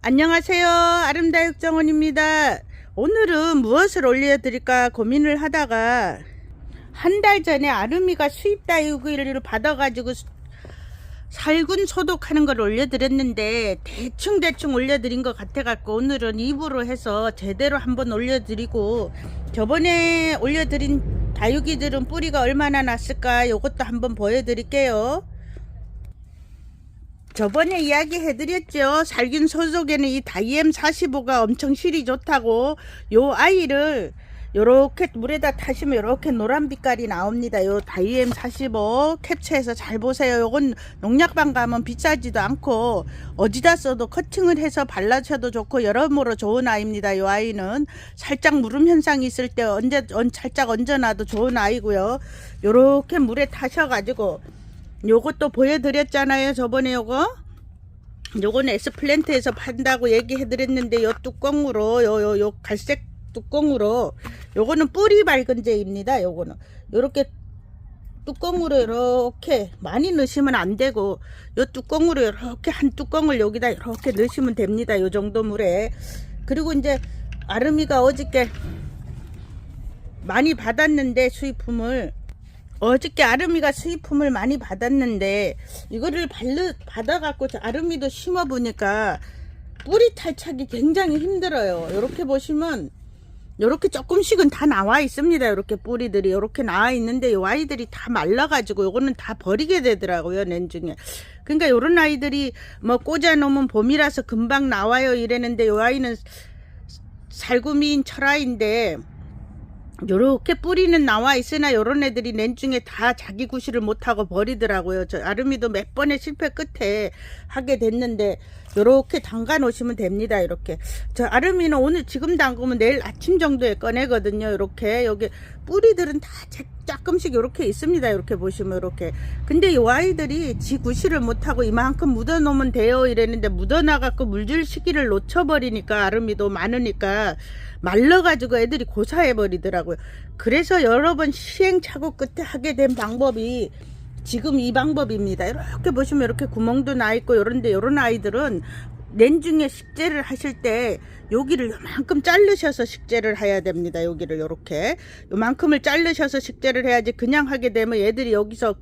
안녕하세요. 아름다육정원입니다. 오늘은 무엇을 올려드릴까 고민을 하다가 한 달 전에 아름이가 수입 다육이를 받아가지고 살균 소독하는 걸 올려드렸는데 대충 올려드린 것 같아갖고 오늘은 입으로 해서 제대로 한번 올려드리고, 저번에 올려드린 다육이들은 뿌리가 얼마나 났을까 요것도 한번 보여드릴게요. 저번에 이야기 해드렸죠. 살균 소독에는 이 다이엠 45가 엄청 실이 좋다고. 요 아이를 요렇게 물에다 타시면 요렇게 노란 빛깔이 나옵니다. 요 다이엠 45 캡처해서 잘 보세요. 요건 농약방 가면 비싸지도 않고 어디다 써도 커팅을 해서 발라셔도 좋고 여러모로 좋은 아이입니다. 요 아이는 살짝 무름 현상이 있을 때 살짝 얹어놔도 좋은 아이고요. 요렇게 물에 타셔가지고 요것도 보여드렸잖아요. 저번에 요거는 에스플랜트에서 판다고 얘기해드렸는데 요 뚜껑으로 요 갈색 뚜껑으로, 요거는 뿌리 밝은제입니다. 요거는 요렇게 뚜껑으로 이렇게 많이 넣으시면 안 되고 요 뚜껑으로 이렇게 한 뚜껑을 여기다 이렇게 넣으시면 됩니다. 요 정도 물에. 그리고 이제 아름이가 어저께 많이 받았는데 아름이가 수입품을 많이 받았는데 이거를 받아갖고 아름이도 심어보니까 뿌리 탈착이 굉장히 힘들어요. 이렇게 보시면 이렇게 조금씩은 다 나와 있습니다. 이렇게 뿌리들이 이렇게 나와 있는데 이 아이들이 다 말라가지고 요거는 다 버리게 되더라고요. 낸중에. 그러니까 요런 아이들이 뭐 꽂아 놓으면 봄이라서 금방 나와요 이랬는데 요 아이는 살구미인 철아인데 요렇게 뿌리는 나와 있으나 요런 애들이 낸중에 다 자기 구실을 못하고 버리더라고요. 저 아름이도 몇 번의 실패 끝에 하게 됐는데 요렇게 담가 놓으시면 됩니다. 이렇게 저 아름이는 오늘 지금 담그면 내일 아침 정도에 꺼내거든요. 요렇게 여기 뿌리들은 다 조금씩 요렇게 있습니다. 이렇게 보시면 요렇게. 근데 요 아이들이 지 구실을 못하고 이만큼 묻어 놓으면 돼요 이랬는데 묻어 나갖고 물줄 시기를 놓쳐버리니까 아름이도 많으니까 말라가지고 애들이 고사해 버리더라고요. 그래서 여러 번 시행착오 끝에 하게 된 방법이 지금 이 방법입니다. 이렇게 보시면 이렇게 구멍도 나 있고 요런데 요런 아이들은 낸중에 식재를 하실 때 여기를 요만큼 자르셔서 식재를 해야 됩니다. 여기를 요렇게 요만큼을 자르셔서 식재를 해야지 그냥 하게 되면 얘들이 여기서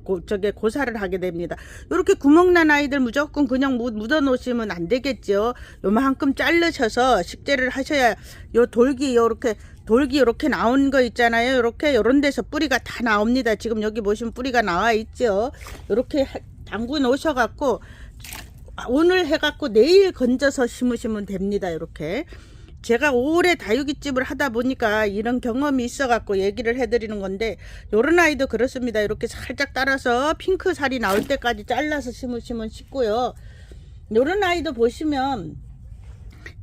고사를 하게 됩니다. 요렇게 구멍 난 아이들 무조건 그냥 묻어 놓으시면 안 되겠죠. 요만큼 자르셔서 식재를 하셔야 요 돌기 이렇게 나온 거 있잖아요. 이렇게 요런 데서 뿌리가 다 나옵니다. 지금 여기 보시면 뿌리가 나와 있죠. 이렇게 담궈 놓으셔갖고 오늘 해갖고 내일 건져서 심으시면 됩니다. 이렇게 제가 오래 다육이집을 하다 보니까 이런 경험이 있어갖고 얘기를 해드리는 건데 요런 아이도 그렇습니다. 이렇게 살짝 따라서 핑크 살이 나올 때까지 잘라서 심으시면 쉽고요. 요런 아이도 보시면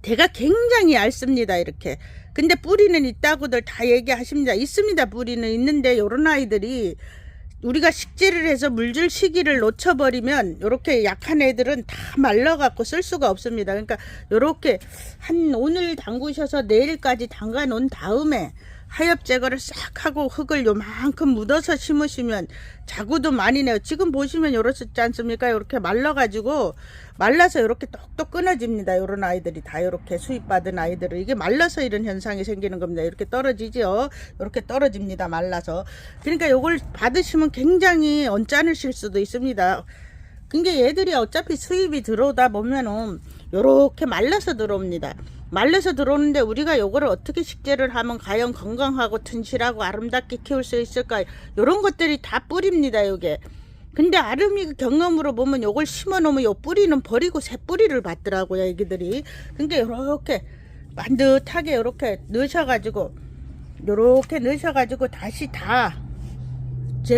대가 굉장히 얇습니다. 이렇게. 근데 뿌리는 있다고들 다 얘기하십니다. 있습니다. 뿌리는 있는데 요런 아이들이 우리가 식재를 해서 물줄 시기를 놓쳐버리면 요렇게 약한 애들은 다 말라갖고 쓸 수가 없습니다. 그러니까 요렇게 오늘 담그셔서 내일까지 담가 놓은 다음에 하엽 제거를 싹 하고 흙을 요만큼 묻어서 심으시면 자구도 많이 내요. 지금 보시면 요렇지 않습니까? 요렇게 말라서 요렇게 똑똑 끊어집니다. 요런 아이들이 다 요렇게 수입받은 아이들은 이게 말라서 이런 현상이 생기는 겁니다. 이렇게 떨어지죠. 요렇게 떨어집니다. 말라서. 그러니까 요걸 받으시면 굉장히 언짢으실 수도 있습니다. 그러니까 얘들이 어차피 수입이 들어오다 보면은 요렇게 말라서 들어옵니다. 말라서 들어오는데 우리가 요거를 어떻게 식재를 하면 과연 건강하고 튼실하고 아름답게 키울 수 있을까? 요런 것들이 다 뿌리입니다. 요게. 근데 아름이 경험으로 보면 요걸 심어 놓으면 요 뿌리는 버리고 새 뿌리를 받더라고요. 애기들이. 그러니까 요렇게 반듯하게 요렇게 넣으셔가지고 다시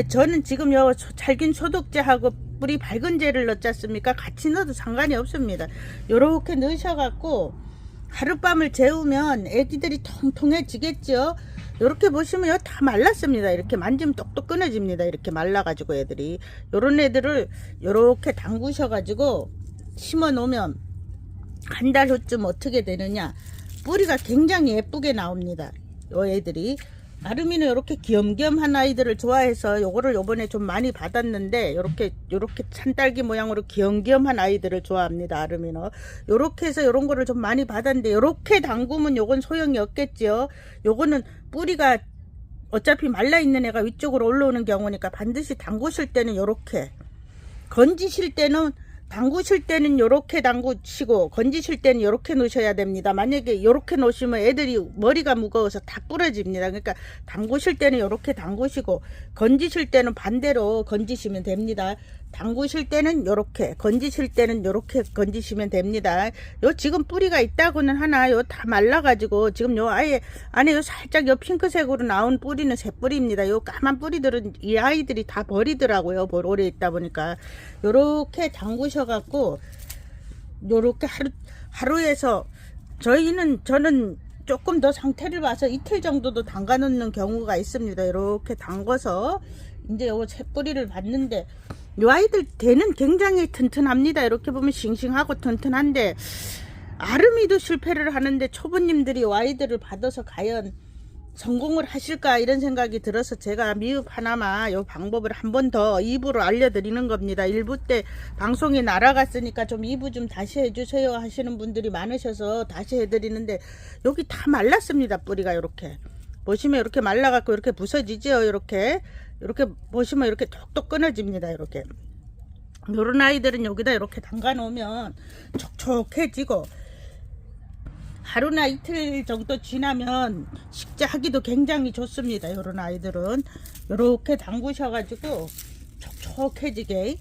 저는 지금 요 살균 소독제하고 뿌리 밝은제를 넣지 않습니까? 같이 넣어도 상관이 없습니다. 요렇게 넣으셔갖고 하룻밤을 재우면 애기들이 통통해지겠죠. 이렇게 보시면 다 말랐습니다. 이렇게 만지면 똑똑 끊어집니다. 이렇게 말라가지고 애들이 요런 애들을 요렇게 담그셔가지고 심어 놓으면 한 달 후쯤 어떻게 되느냐, 뿌리가 굉장히 예쁘게 나옵니다. 요 애들이 아름이는 이렇게 귀염귀염한 아이들을 좋아해서 요거를 요번에 좀 많이 받았는데 요렇게 산딸기 모양으로 귀염귀염한 아이들을 좋아합니다. 아름이는 요렇게 해서 요런 거를 좀 많이 받았는데 요렇게 담그면 요건 소용이 없겠지요. 요거는 뿌리가 어차피 말라있는 애가 위쪽으로 올라오는 경우니까 반드시 담그실 때는 요렇게, 건지실 때는 담그실 때는 요렇게 담그시고 건지실 때는 요렇게 놓으셔야 됩니다. 만약에 요렇게 놓으시면 애들이 머리가 무거워서 다 부러집니다. 그러니까 담그실 때는 요렇게 담그시고 건지실 때는 반대로 건지시면 됩니다. 담그실 때는 요렇게, 건지실 때는 요렇게 건지시면 됩니다. 요 지금 뿌리가 있다고는 하나 요 다 말라가지고 지금 요 아예 안에 요 살짝 요 핑크색으로 나온 뿌리는 새 뿌리입니다. 요 까만 뿌리들은 이 아이들이 다 버리더라고요. 오래 있다 보니까 요렇게 담그셔갖고 요렇게 하루에서 저는 조금 더 상태를 봐서 이틀 정도도 담가 놓는 경우가 있습니다. 이렇게 담궈서 이제 요거 새 뿌리를 봤는데 요 아이들 대는 굉장히 튼튼합니다. 이렇게 보면 싱싱하고 튼튼한데 아름이도 실패를 하는데 초보님들이 요 아이들을 받아서 과연 성공을 하실까 이런 생각이 들어서 제가 미흡 하나마 요 방법을 한 번 더 2부로 알려드리는 겁니다. 1부 때 방송이 날아갔으니까 좀 2부 좀 다시 해주세요 하시는 분들이 많으셔서 다시 해드리는데 여기 다 말랐습니다. 뿌리가 이렇게 보시면 이렇게 말라갖고 이렇게 부서지죠. 이렇게 보시면 이렇게 톡톡 끊어집니다. 이렇게 요런 아이들은 여기다 이렇게 담가 놓으면 촉촉해지고 하루나 이틀 정도 지나면 식재하기도 굉장히 좋습니다. 요런 아이들은 요렇게 담그셔가지고 촉촉해지게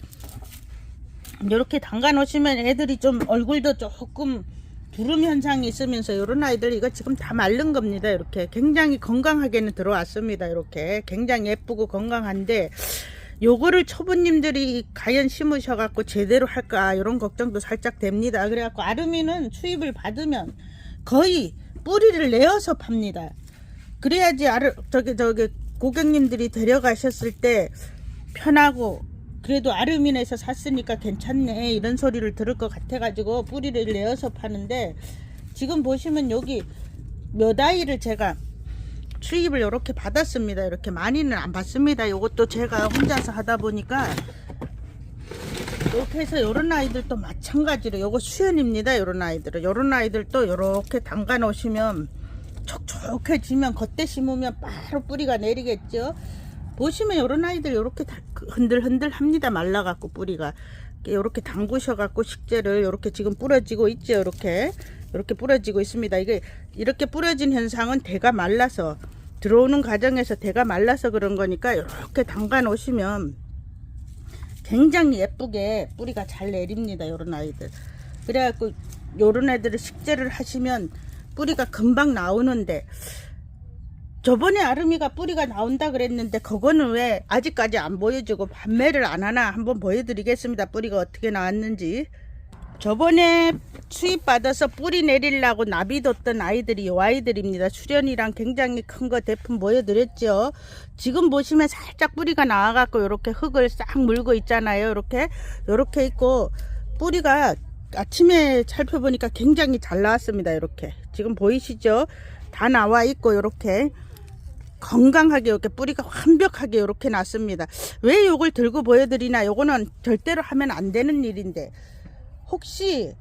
요렇게 담가 놓으시면 애들이 좀 얼굴도 조금 주름 현상이 있으면서 요런 아이들 이거 지금 다 마른 겁니다. 이렇게 굉장히 건강하게는 들어왔습니다. 이렇게 굉장히 예쁘고 건강한데 요거를 초보님들이 과연 심으셔갖고 제대로 할까 이런 걱정도 살짝 됩니다. 그래갖고 아름이는 수입을 받으면 거의 뿌리를 내어서 팝니다. 그래야지 저기 고객님들이 데려가셨을 때 편하고 그래도 아르민에서 샀으니까 괜찮네 이런 소리를 들을 것 같아 가지고 뿌리를 내어서 파는데 지금 보시면 여기 몇 아이를 제가 수입을 이렇게 받았습니다. 이렇게 많이는 안 받습니다. 이것도 제가 혼자서 하다 보니까 이렇게 해서 요런 아이들도 마찬가지로 요거 수연입니다. 요런 아이들도 요렇게 담가 놓으시면 촉촉해지면 겉에 심으면 바로 뿌리가 내리겠죠. 보시면 요런 아이들 요렇게 흔들흔들 합니다. 말라갖고 뿌리가 요렇게 담그셔갖고 식재를 요렇게 지금 부러지고 있죠. 요렇게 부러지고 있습니다. 이게 이렇게 부러진 현상은 대가 말라서 들어오는 과정에서 대가 말라서 그런 거니까 요렇게 담가 놓으시면 굉장히 예쁘게 뿌리가 잘 내립니다. 요런 아이들 그래갖고 요런 애들을 식재를 하시면 뿌리가 금방 나오는데 저번에 아름이가 뿌리가 나온다 그랬는데 그거는 왜 아직까지 안 보여주고 판매를 안 하나 한번 보여드리겠습니다. 뿌리가 어떻게 나왔는지. 저번에 수입 받아서 뿌리 내리려고 나비뒀던 아이들이 요 아이들입니다. 수련이랑 굉장히 큰 거 대품 보여드렸죠. 지금 보시면 살짝 뿌리가 나와갖고 이렇게 흙을 싹 물고 있잖아요. 이렇게 있고 뿌리가 아침에 살펴보니까 굉장히 잘 나왔습니다. 이렇게 지금 보이시죠? 다 나와 있고 이렇게 건강하게 이렇게 뿌리가 완벽하게 이렇게 났습니다. 왜 요걸 들고 보여드리나? 요거는 절대로 하면 안 되는 일인데 혹시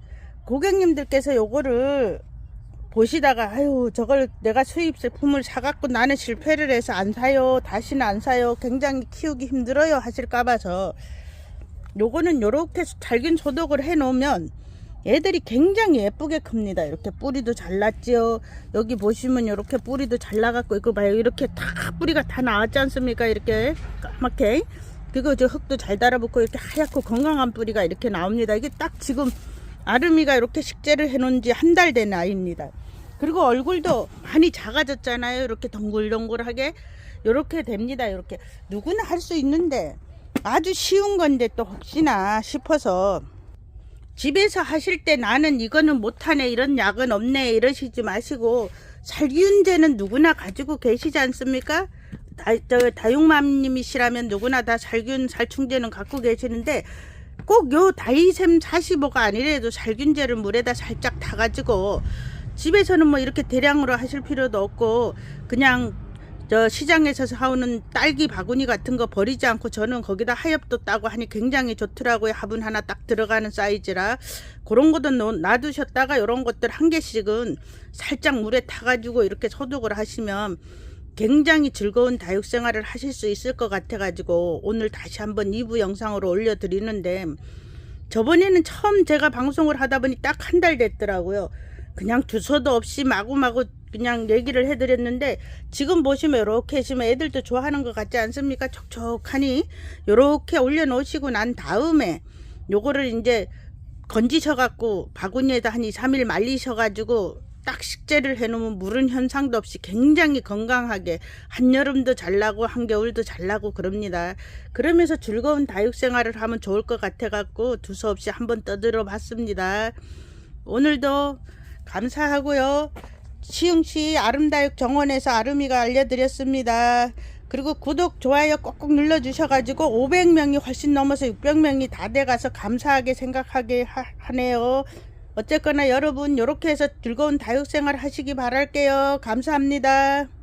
고객님들께서 요거를 보시다가 아유 저걸 내가 수입 제품을 사갖고 나는 실패를 해서 안 사요, 다시는 안 사요, 굉장히 키우기 힘들어요 하실까 봐서 요거는 요렇게 살균 소독을 해 놓으면 애들이 굉장히 예쁘게 큽니다. 이렇게 뿌리도 잘 났지요. 여기 보시면 이렇게 뿌리도 잘 나갔고 이거 봐요. 이렇게 다 뿌리가 다 나왔지 않습니까? 이렇게 까맣게. 그리고 저 흙도 잘 달아붙고 이렇게 하얗고 건강한 뿌리가 이렇게 나옵니다. 이게 딱 지금 아름이가 이렇게 식재를 해 놓은 지 한 달 된 아이입니다. 그리고 얼굴도 많이 작아졌잖아요. 이렇게 덩글덩글하게 이렇게 됩니다. 이렇게 누구나 할 수 있는데 아주 쉬운 건데 또 혹시나 싶어서 집에서 하실 때 나는 이거는 못하네, 이런 약은 없네 이러시지 마시고 살균제는 누구나 가지고 계시지 않습니까? 다육맘님이시라면 누구나 다 살충제는 갖고 계시는데 꼭 요 다이셈 45가 아니래도 살균제를 물에다 살짝 타가지고 집에서는 뭐 이렇게 대량으로 하실 필요도 없고 그냥 저 시장에서 사오는 딸기 바구니 같은 거 버리지 않고 저는 거기다 하엽도 따고 하니 굉장히 좋더라고요. 화분 하나 딱 들어가는 사이즈라. 그런 것도 놔두셨다가 이런 것들 한 개씩은 살짝 물에 타가지고 이렇게 소독을 하시면 굉장히 즐거운 다육생활을 하실 수 있을 것 같아가지고 오늘 다시 한번 2부 영상으로 올려드리는데, 저번에는 처음 제가 방송을 하다 보니 딱 한 달 됐더라고요. 그냥 두서도 없이 마구마구 그냥 얘기를 해드렸는데, 지금 보시면 이렇게 하시면 애들도 좋아하는 것 같지 않습니까? 촉촉하니 이렇게 올려놓으시고 난 다음에 요거를 이제 건지셔갖고 바구니에다 한 2, 3일 말리셔가지고 딱 식재를 해놓으면 물은 현상도 없이 굉장히 건강하게 한여름도 잘 나고 한겨울도 잘 나고 그럽니다. 그러면서 즐거운 다육생활을 하면 좋을 것 같아갖고 두서없이 한번 떠들어 봤습니다. 오늘도 감사하고요. 시흥시 아름다육 정원에서 아름이가 알려드렸습니다. 그리고 구독, 좋아요 꼭꼭 눌러주셔가지고 500명이 훨씬 넘어서 600명이 다 돼가서 감사하게 생각하게 하네요. 어쨌거나 여러분 이렇게 해서 즐거운 다육생활 하시기 바랄게요. 감사합니다.